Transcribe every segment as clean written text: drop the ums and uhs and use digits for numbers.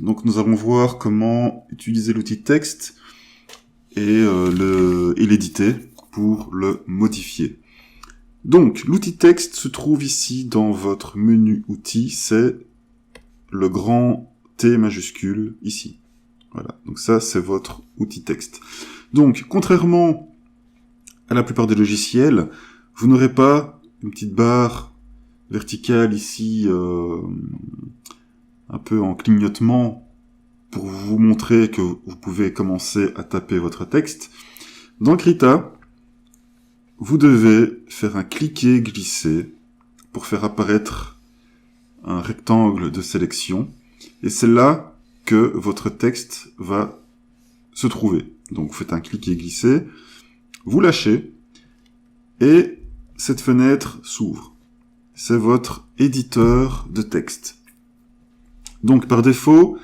Donc nous allons voir comment utiliser l'outil texte et l'éditer pour le modifier. Donc l'outil texte se trouve ici dans votre menu outils, c'est le grand T majuscule ici. Voilà, donc ça c'est votre outil texte. Donc contrairement à la plupart des logiciels, vous n'aurez pas une petite barre verticale ici, un peu en clignotement, pour vous montrer que vous pouvez commencer à taper votre texte. Dans Krita, vous devez faire un cliquer-glisser pour faire apparaître un rectangle de sélection, et c'est là que votre texte va se trouver. Donc vous faites un cliquer-glisser, vous lâchez, et cette fenêtre s'ouvre. C'est votre éditeur de texte. Donc par défaut,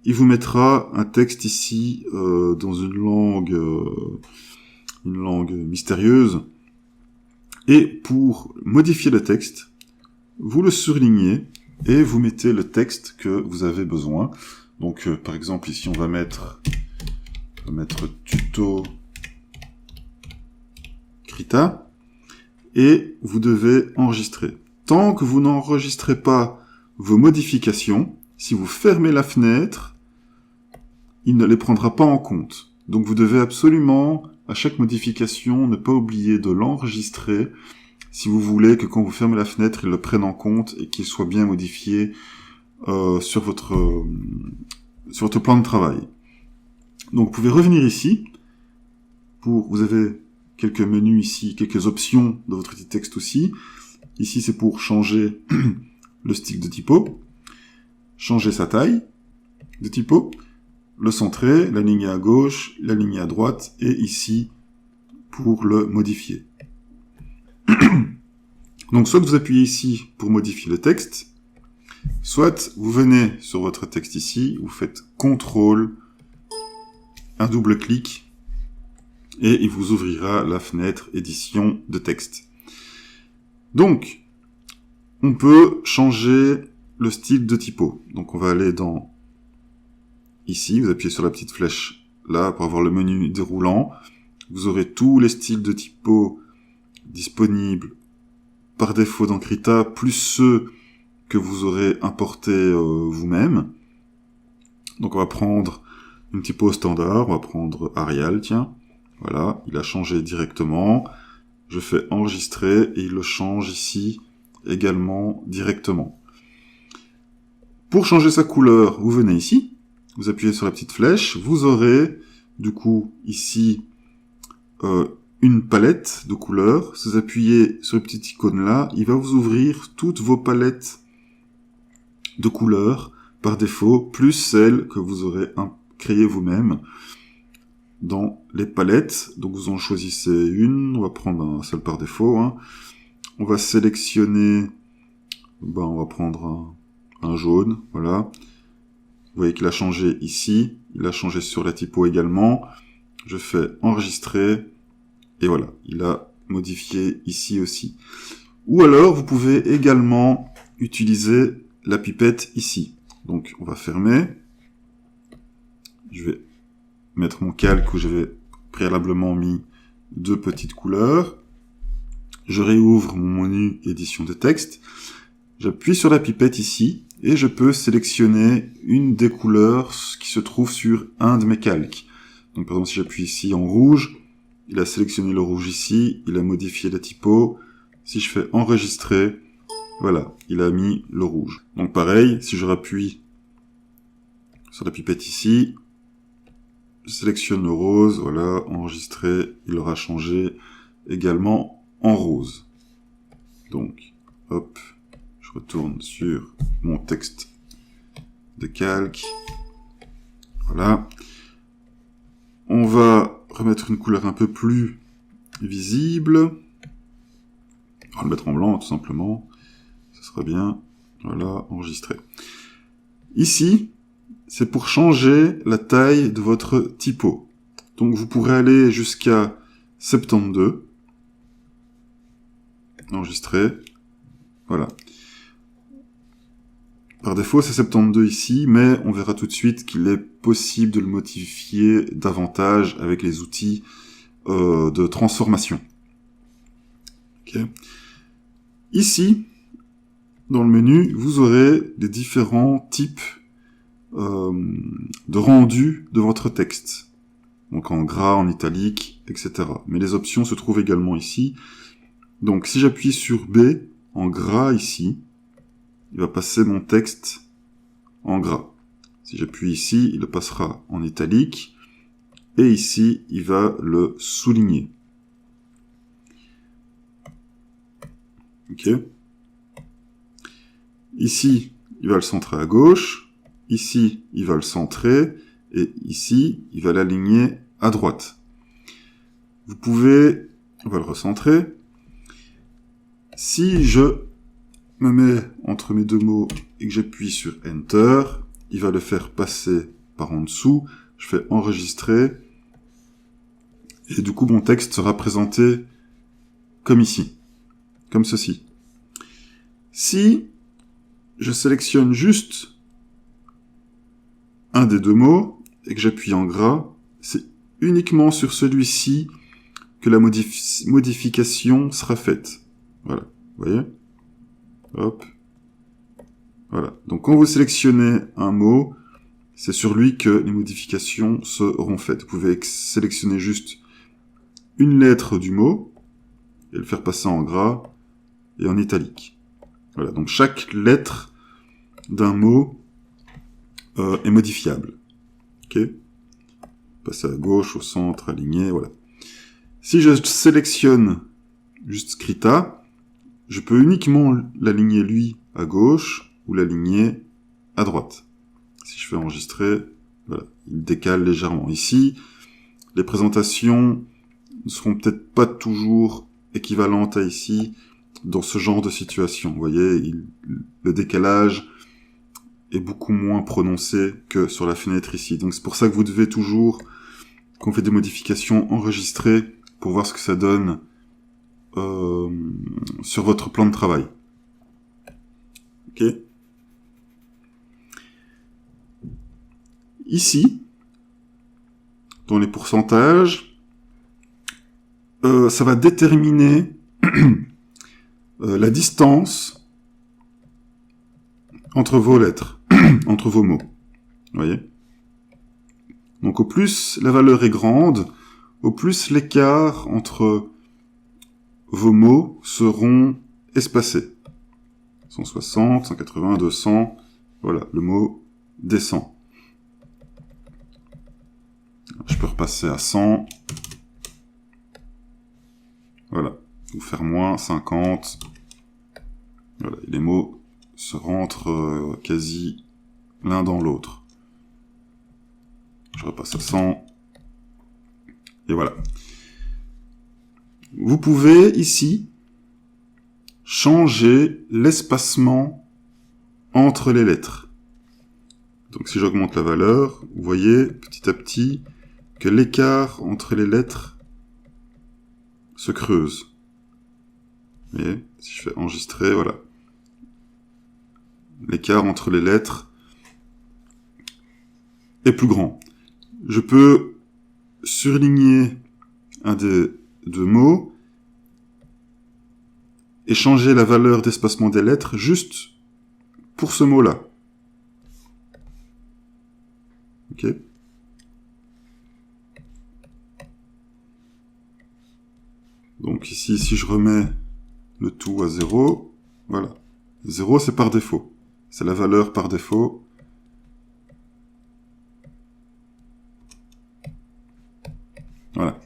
il vous mettra un texte ici dans une langue mystérieuse. Et pour modifier le texte, vous le surlignez et vous mettez le texte que vous avez besoin. Donc par exemple ici on va mettre tuto Krita et vous devez enregistrer. Tant que vous n'enregistrez pas vos modifications, si vous fermez la fenêtre, il ne les prendra pas en compte. Donc vous devez absolument, à chaque modification, ne pas oublier de l'enregistrer si vous voulez que quand vous fermez la fenêtre, il le prenne en compte et qu'il soit bien modifié sur votre plan de travail. Donc vous pouvez revenir ici. Vous avez quelques menus ici, quelques options de votre outil texte aussi. Ici c'est pour changer le style de typo, changer sa taille de typo, le centrer, l'aligner à gauche, l'aligner à droite, et ici, pour le modifier. Donc, soit vous appuyez ici pour modifier le texte, soit vous venez sur votre texte ici, vous faites CTRL, un double clic, et il vous ouvrira la fenêtre édition de texte. Donc, on peut changer le style de typo. Donc, on va aller dans ici, vous appuyez sur la petite flèche là pour avoir le menu déroulant. Vous aurez tous les styles de typo disponibles par défaut dans Krita, plus ceux que vous aurez importés vous-même. Donc on va prendre une typo standard, on va prendre Arial, tiens. Voilà, il a changé directement. Je fais enregistrer et il le change ici également directement. Pour changer sa couleur, vous venez ici. Vous appuyez sur la petite flèche, vous aurez du coup ici une palette de couleurs. Si vous appuyez sur la petite icône là, il va vous ouvrir toutes vos palettes de couleurs par défaut, plus celles que vous aurez créées vous-même dans les palettes. Donc vous en choisissez une, on va prendre celle par défaut. On va sélectionner, on va prendre un jaune, voilà. Vous voyez qu'il a changé ici, il a changé sur la typo également. Je fais enregistrer, et voilà, il a modifié ici aussi. Ou alors, vous pouvez également utiliser la pipette ici. Donc, on va fermer. Je vais mettre mon calque où j'avais préalablement mis deux petites couleurs. Je réouvre mon menu édition de texte. J'appuie sur la pipette ici. Et je peux sélectionner une des couleurs qui se trouve sur un de mes calques. Donc par exemple, si j'appuie ici en rouge, il a sélectionné le rouge ici, il a modifié la typo. Si je fais enregistrer, voilà, il a mis le rouge. Donc pareil, si je rappuie sur la pipette ici, je sélectionne le rose, voilà, enregistrer, il aura changé également en rose. Donc, hop, je retourne sur mon texte de calque. Voilà. On va remettre une couleur un peu plus visible. On va le mettre en blanc, tout simplement. Ce sera bien. Voilà, enregistrer. Ici, c'est pour changer la taille de votre typo. Donc, vous pourrez aller jusqu'à 72. Enregistrer. Voilà. Par défaut, c'est 72 ici, mais on verra tout de suite qu'il est possible de le modifier davantage avec les outils de transformation. Okay. Ici, dans le menu, vous aurez les différents types de rendu de votre texte. Donc en gras, en italique, etc. Mais les options se trouvent également ici. Donc si j'appuie sur B, en gras ici, il va passer mon texte en gras. Si j'appuie ici, il le passera en italique. Et ici, il va le souligner. Ok. Ici, il va le centrer à gauche. Ici, il va le centrer. Et ici, il va l'aligner à droite. Vous pouvez... On va le recentrer. Si je me mets entre mes deux mots et que j'appuie sur Enter, il va le faire passer par en dessous. Je fais enregistrer. Et du coup, mon texte sera présenté comme ici. Comme ceci. Si je sélectionne juste un des deux mots et que j'appuie en gras, c'est uniquement sur celui-ci que la modification sera faite. Voilà. Vous voyez ? Hop. Voilà. Donc quand vous sélectionnez un mot, c'est sur lui que les modifications seront faites. Vous pouvez sélectionner juste une lettre du mot et le faire passer en gras et en italique. Voilà. Donc chaque lettre d'un mot est modifiable. Ok ? Passer à gauche, au centre, aligner, voilà. Si je sélectionne juste Scrita, je peux uniquement l'aligner lui à gauche ou l'aligner à droite. Si je fais enregistrer, voilà, il décale légèrement. Ici, les présentations ne seront peut-être pas toujours équivalentes à ici dans ce genre de situation. Vous voyez, le décalage est beaucoup moins prononcé que sur la fenêtre ici. Donc c'est pour ça que vous devez toujours, quand on fait des modifications, enregistrer pour voir ce que ça donne sur votre plan de travail. Ok. Ici, dans les pourcentages, ça va déterminer la distance entre vos lettres, entre vos mots. Vous voyez ? Donc au plus la valeur est grande, au plus l'écart entre vos mots seront espacés. 160, 180, 200, voilà, le mot descend. Je peux repasser à 100. Voilà, ou faire moins, 50. Voilà, et les mots se rentrent quasi l'un dans l'autre. Je repasse à 100. Et voilà. Vous pouvez, ici, changer l'espacement entre les lettres. Donc si j'augmente la valeur, vous voyez petit à petit que l'écart entre les lettres se creuse. Et si je fais enregistrer, voilà. L'écart entre les lettres est plus grand. Je peux surligner un des deux mots et changer la valeur d'espacement des lettres juste pour ce mot-là. Ok ? Donc ici, si je remets le tout à 0, voilà. 0, c'est par défaut. C'est la valeur par défaut. Voilà.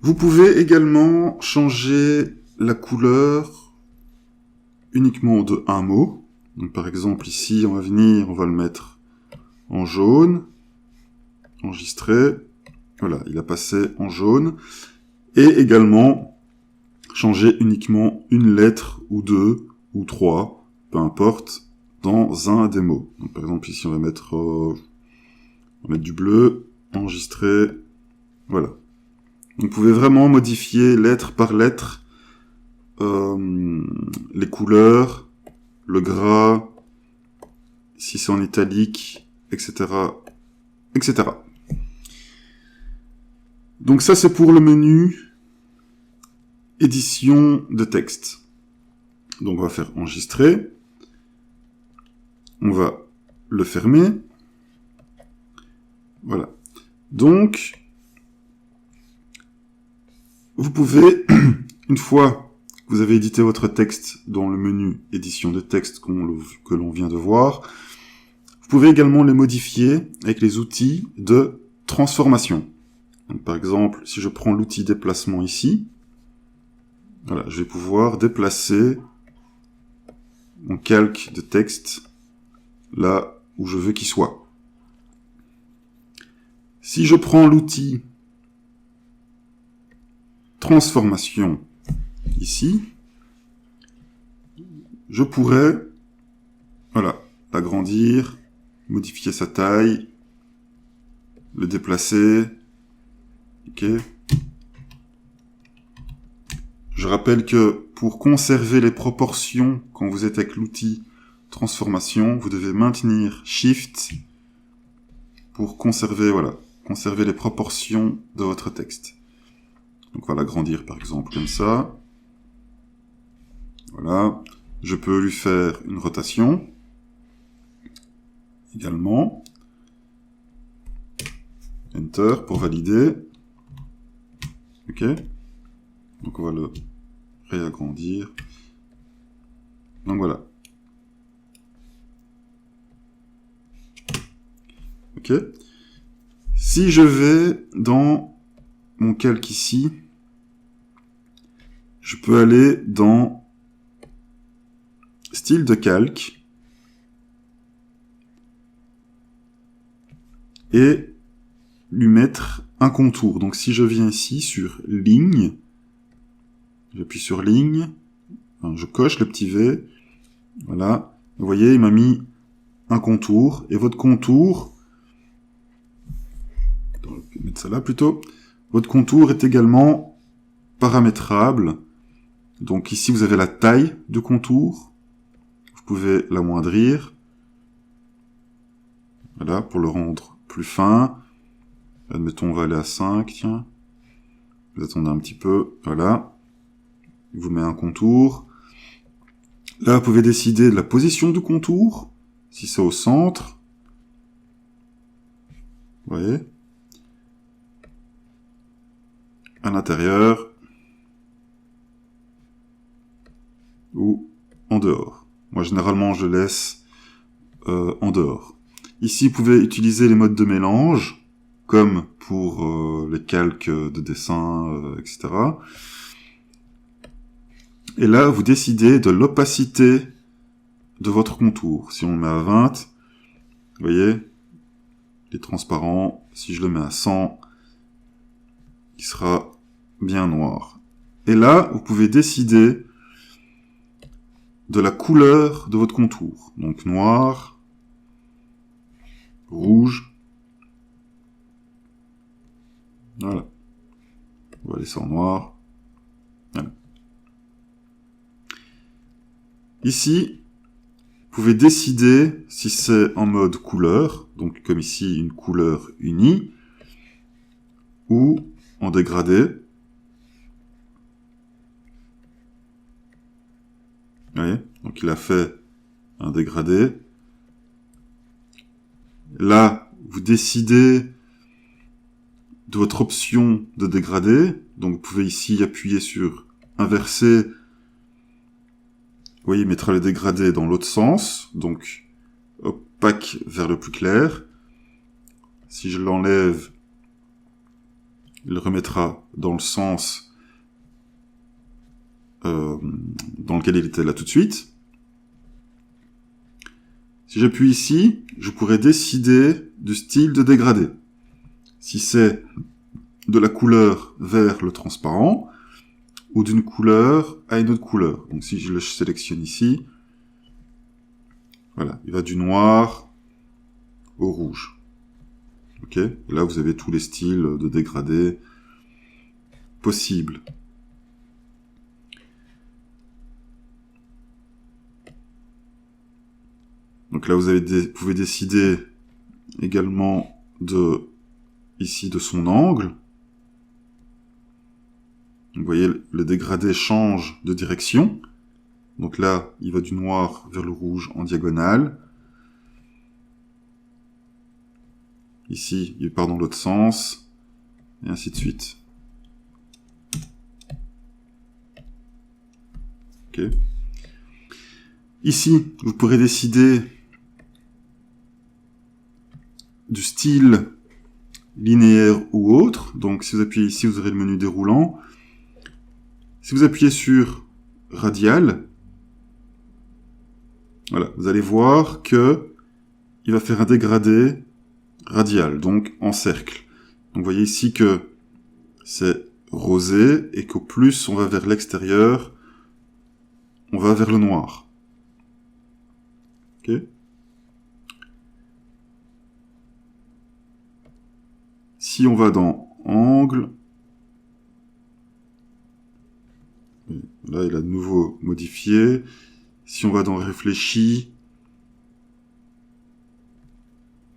Vous pouvez également changer la couleur uniquement de un mot. Donc par exemple ici, on va venir, on va le mettre en jaune. Enregistrer. Voilà, il a passé en jaune. Et également changer uniquement une lettre ou deux ou trois, peu importe, dans un des mots. Donc par exemple ici on va mettre du bleu, enregistrer, voilà. Vous pouvez vraiment modifier lettre par lettre les couleurs, le gras, si c'est en italique, etc., etc. Donc ça, c'est pour le menu édition de texte. Donc on va faire enregistrer. On va le fermer. Voilà. Donc, vous pouvez, une fois que vous avez édité votre texte dans le menu édition de texte que l'on vient de voir, vous pouvez également les modifier avec les outils de transformation. Donc, par exemple, si je prends l'outil déplacement ici, voilà, je vais pouvoir déplacer mon calque de texte là où je veux qu'il soit. Si je prends l'outil transformation ici, je pourrais, voilà, l'agrandir, modifier sa taille, le déplacer, ok. Je rappelle que pour conserver les proportions quand vous êtes avec l'outil transformation, vous devez maintenir Shift pour conserver, voilà, conserver les proportions de votre texte. Donc on va l'agrandir par exemple comme ça. Voilà. Je peux lui faire une rotation également. Enter pour valider. Ok. Donc on va le réagrandir. Donc voilà. Ok. Si je vais dans mon calque ici, je peux aller dans style de calque et lui mettre un contour. Donc si je viens ici sur ligne, j'appuie sur ligne, enfin, je coche le petit V, voilà, vous voyez, il m'a mis un contour, et votre contour, je vais mettre ça là plutôt, votre contour est également paramétrable. Donc ici vous avez la taille de contour, vous pouvez l'amoindrir, voilà, pour le rendre plus fin. Admettons, on va aller à 5, tiens. Vous attendez un petit peu, voilà. Il vous met un contour. Là, vous pouvez décider de la position du contour, si c'est au centre. Vous voyez. À l'intérieur. Ou en dehors. Moi, généralement, je laisse en dehors. Ici, vous pouvez utiliser les modes de mélange, comme pour les calques de dessin, etc. Et là, vous décidez de l'opacité de votre contour. Si on le met à 20, vous voyez, il est transparent. Si je le mets à 100, il sera bien noir. Et là, vous pouvez décider de la couleur de votre contour. Donc noir, rouge. Voilà. On va laisser en noir. Voilà. Ici, vous pouvez décider si c'est en mode couleur, donc comme ici une couleur unie, ou en dégradé. Vous voyez, donc il a fait un dégradé. Là, vous décidez de votre option de dégradé. Donc vous pouvez ici appuyer sur inverser. Vous voyez, il mettra le dégradé dans l'autre sens. Donc opaque vers le plus clair. Si je l'enlève, il le remettra dans le sens dans lequel il était là tout de suite. Si j'appuie ici, je pourrais décider du style de dégradé. Si c'est de la couleur vers le transparent, ou d'une couleur à une autre couleur. Donc si je le sélectionne ici, voilà, il va du noir au rouge. Ok, et là vous avez tous les styles de dégradé possibles. Donc Donc là, vous pouvez décider également ici de son angle. Donc, vous voyez, le dégradé change de direction. Donc là, il va du noir vers le rouge en diagonale. Ici, il part dans l'autre sens, et ainsi de suite. Ok. Ici, vous pourrez décider du style linéaire ou autre. Donc, si vous appuyez ici, vous aurez le menu déroulant. Si vous appuyez sur radial, voilà, vous allez voir que il va faire un dégradé radial, donc en cercle. Donc, vous voyez ici que c'est rosé et qu'au plus on va vers l'extérieur, on va vers le noir. Ok. Si on va dans angle, là il a de nouveau modifié. Si on va dans réfléchi,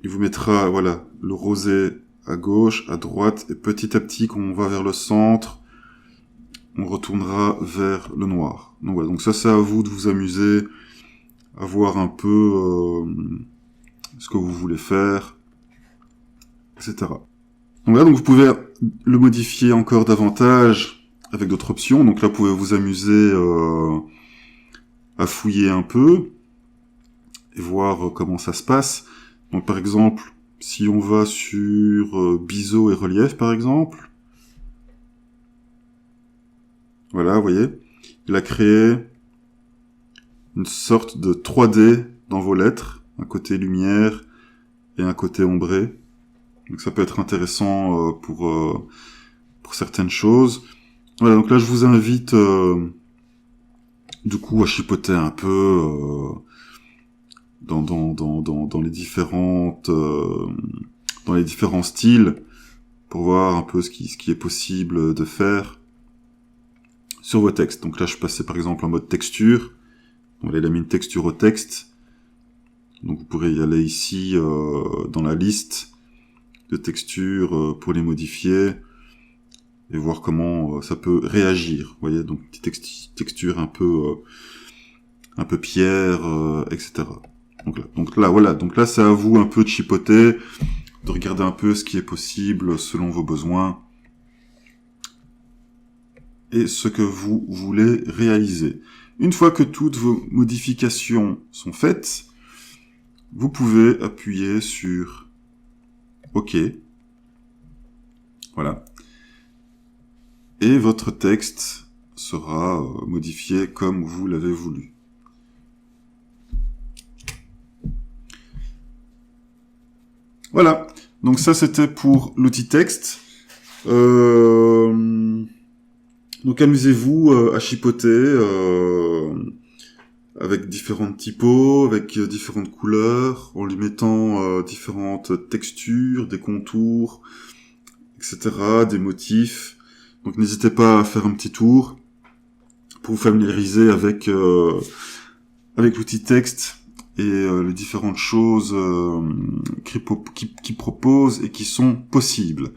il vous mettra, voilà, le rosé à gauche, à droite, et petit à petit, quand on va vers le centre, on retournera vers le noir. Donc voilà, donc ça c'est à vous de vous amuser, à voir un peu ce que vous voulez faire, etc. Donc voilà, donc vous pouvez le modifier encore davantage avec d'autres options. Donc là, vous pouvez vous amuser à fouiller un peu et voir comment ça se passe. Donc par exemple, si on va sur biseau et relief par exemple, voilà, vous voyez, il a créé une sorte de 3D dans vos lettres, un côté lumière et un côté ombré. Donc ça peut être intéressant pour certaines choses. Voilà, donc là je vous invite du coup à chipoter un peu dans les différentes dans les différents styles pour voir un peu ce qui est possible de faire sur vos textes. Donc là je passais par exemple en mode texture. Donc là il a mis une texture au texte. Donc vous pourrez y aller ici dans la liste de textures pour les modifier et voir comment ça peut réagir. Vous voyez, donc petite texture un peu pierre, etc. Donc là, voilà. Donc là, c'est à vous un peu de chipoter, de regarder un peu ce qui est possible selon vos besoins et ce que vous voulez réaliser. Une fois que toutes vos modifications sont faites, vous pouvez appuyer sur OK. Voilà. Et votre texte sera modifié comme vous l'avez voulu. Voilà. Donc ça, c'était pour l'outil texte. Donc amusez-vous à chipoter avec différentes typos, avec différentes couleurs, en lui mettant différentes textures, des contours, etc., des motifs. Donc n'hésitez pas à faire un petit tour pour vous familiariser avec l'outil texte et les différentes choses qu'il propose et qui sont possibles.